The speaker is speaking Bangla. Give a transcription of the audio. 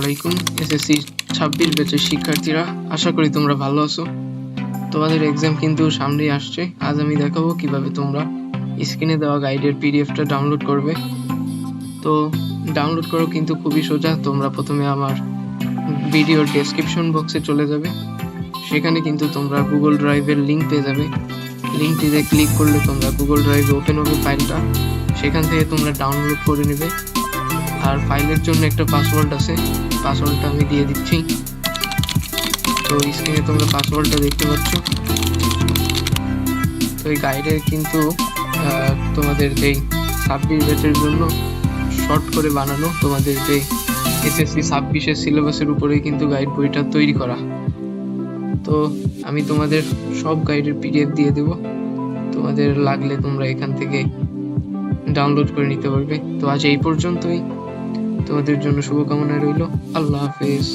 আলাইকুম এসএসসি 26 ব্যাচের শিক্ষার্থীরা, আশা করি তোমরা ভালো আছো। তোমাদের এক্সাম কিন্তু সামনেই আসছে। আজ আমি দেখাবো কিভাবে তোমরা স্ক্রিনে দেওয়া গাইডের পিডিএফটা ডাউনলোড করবে। তো ডাউনলোড করো কিন্তু খুবই সোজা। তোমরা প্রথমে আমার ভিডিওর ডেসক্রিপশন বক্সে চলে যাবে, সেখানে কিন্তু তোমরা গুগল ড্রাইভের লিঙ্ক পেয়ে যাবে। লিঙ্কটিতে ক্লিক করলে তোমরা গুগল ড্রাইভে ওপেন হবে ফাইলটা, সেখান থেকে তোমরা ডাউনলোড করে নেবে। আর ফাইলের জন্য একটা পাসওয়ার্ড আছে, পাসওয়ার্ডটা আমি দিয়ে দিচ্ছি। তো স্ক্রিনে তোমরা পাসওয়ার্ডটা দেখতে পাচ্ছ। তো এই গাইডে কিন্তু তোমাদের যেই 26 ব্যাচের জন্য শর্ট করে বানানো, তোমাদের যে এসএসসি 26-এর সিলেবাসের উপরেই কিন্তু গাইড বইটা তৈরি করা। তো আমি তোমাদের সব গাইডের পিডিএফ দিয়ে দেব, তোমাদের লাগলে তোমরা এখান থেকে ডাউনলোড করে নিতে পারবে। তো আজ এই পর্যন্তই, তোমাদের জন্য শুভকামনা রইল। আল্লাহ হাফেজ।